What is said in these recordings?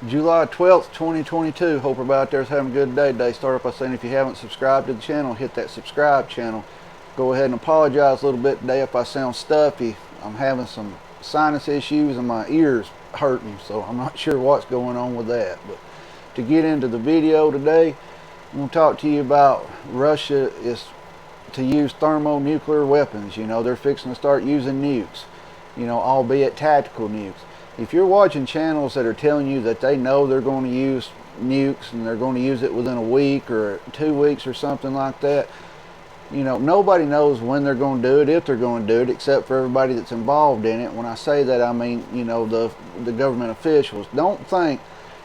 July 12th, 2022. Hope everybody out there is having a good day today. Start off by saying if you haven't subscribed to the channel, hit that subscribe channel. Go ahead and apologize a little bit today if I sound stuffy. I'm having some sinus issues and my ears hurting, so I'm not sure what's going on with that. But to get into the video today, I'm going to talk to you about Russia is to use thermonuclear weapons. You know, they're fixing to start using nukes, you know, albeit tactical nukes. If you're watching channels that are telling you that they know they're going to use nukes and they're going to use it within a week or 2 weeks or something like that, you know, nobody knows when they're going to do it, if they're going to do it, except for everybody that's involved in it. When I say that, I mean, you know, the government officials. Don't think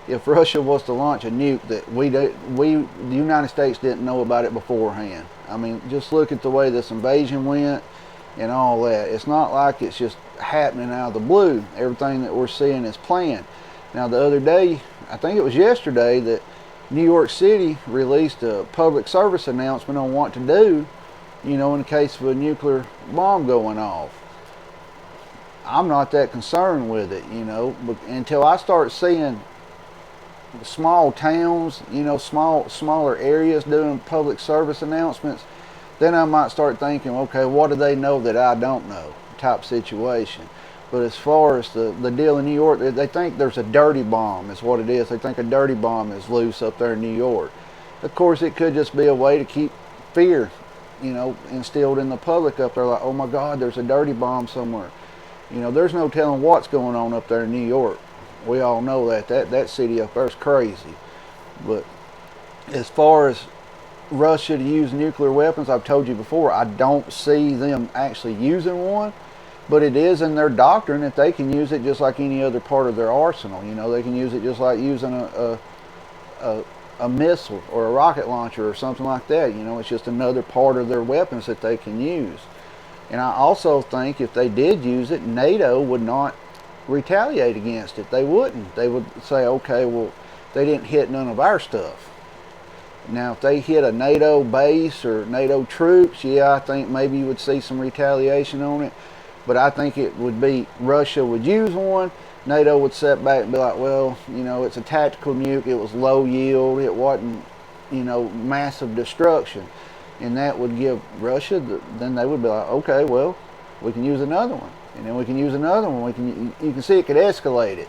if Russia was to launch a nuke that the United States didn't know about it beforehand. I mean, just look at the way this invasion went and all that. It's not like it's just happening out of the blue. Everything that we're seeing is planned. Now, the other day, I think it was yesterday, that New York City released a public service announcement on what to do, you know, in the case of a nuclear bomb going off. I'm not that concerned with it, you know, until I start seeing small towns, you know, smaller areas doing public service announcements. Then I might start thinking, okay, what do they know that I don't know, type situation. But as far as the deal in New York, they think there's a dirty bomb is what it is. They think a dirty bomb is loose up there in New York. Of course, it could just be a way to keep fear, you know, instilled in the public up there, like, oh my God, there's a dirty bomb somewhere. You know, there's no telling what's going on up there in New York. We all know that city up there is crazy. But as far as Russia to use nuclear weapons, I've told you before, I don't see them actually using one, but it is in their doctrine that they can use it just like any other part of their arsenal. You know, they can use it just like using a missile or a rocket launcher or something like that. You know, it's just another part of their weapons that they can use. And I also think if they did use it, NATO would not retaliate against it. They wouldn't. They would say, okay, well, they didn't hit none of our stuff. Now, if they hit a NATO base or NATO troops, yeah, I think maybe you would see some retaliation on it. But I think it would be Russia would use one, NATO would sit back and be like, well, you know, it's a tactical nuke, it was low yield, it wasn't, you know, massive destruction. And that would give Russia, then they would be like, okay, well, we can use another one. And then we can use another one. You can see it could escalate it.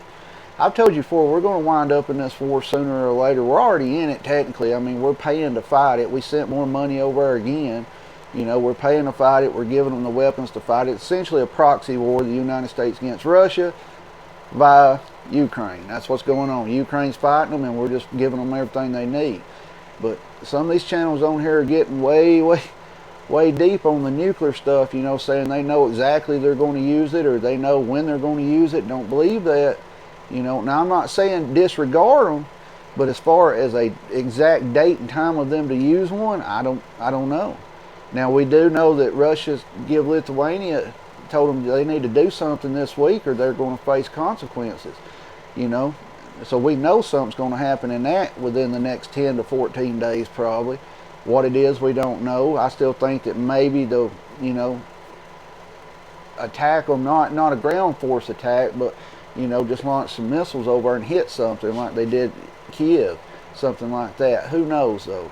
I've told you before, we're going to wind up in this war sooner or later. We're already in it technically. I mean, we're paying to fight it. We sent more money over again. You know, we're paying to fight it. We're giving them the weapons to fight it. It's essentially a proxy war, the United States against Russia via Ukraine. That's what's going on. Ukraine's fighting them, and we're just giving them everything they need. But some of these channels on here are getting way deep on the nuclear stuff, you know, saying they know exactly they're going to use it or they know when they're going to use it. Don't believe that. You know, now I'm not saying disregard them, but as far as a exact date and time of them to use one, I don't know. Now, we do know that Russia told them they need to do something this week or they're going to face consequences, you know. So we know something's going to happen in that within the next 10 to 14 days probably. What it is, we don't know. I still think that maybe they'll, you know, attack them, not a ground force attack, but, you know, just launch some missiles over and hit something like they did Kiev, something like that. Who knows, though?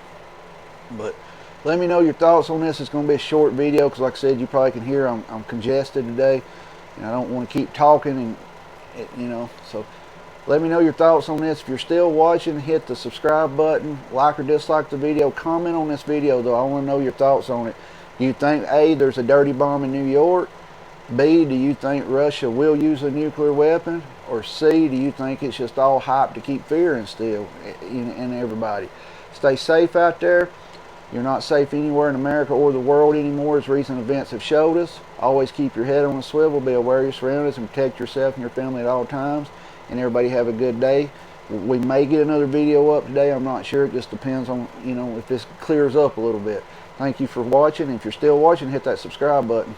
But let me know your thoughts on this. It's going to be a short video because, like I said, you probably can hear I'm congested today, and I don't want to keep talking, and you know, so let me know your thoughts on this. If you're still watching, hit the subscribe button, like or dislike the video, comment on this video, though. I want to know your thoughts on it. Do you think, A, there's a dirty bomb in New York? B, do you think Russia will use a nuclear weapon? Or C, do you think it's just all hype to keep fear instilled in everybody? Stay safe out there. You're not safe anywhere in America or the world anymore, as recent events have showed us. Always keep your head on a swivel, be aware of your surroundings, and protect yourself and your family at all times. And everybody have a good day. We may get another video up today. I'm not sure. It just depends on, you know, if this clears up a little bit. Thank you for watching. If you're still watching, hit that subscribe button.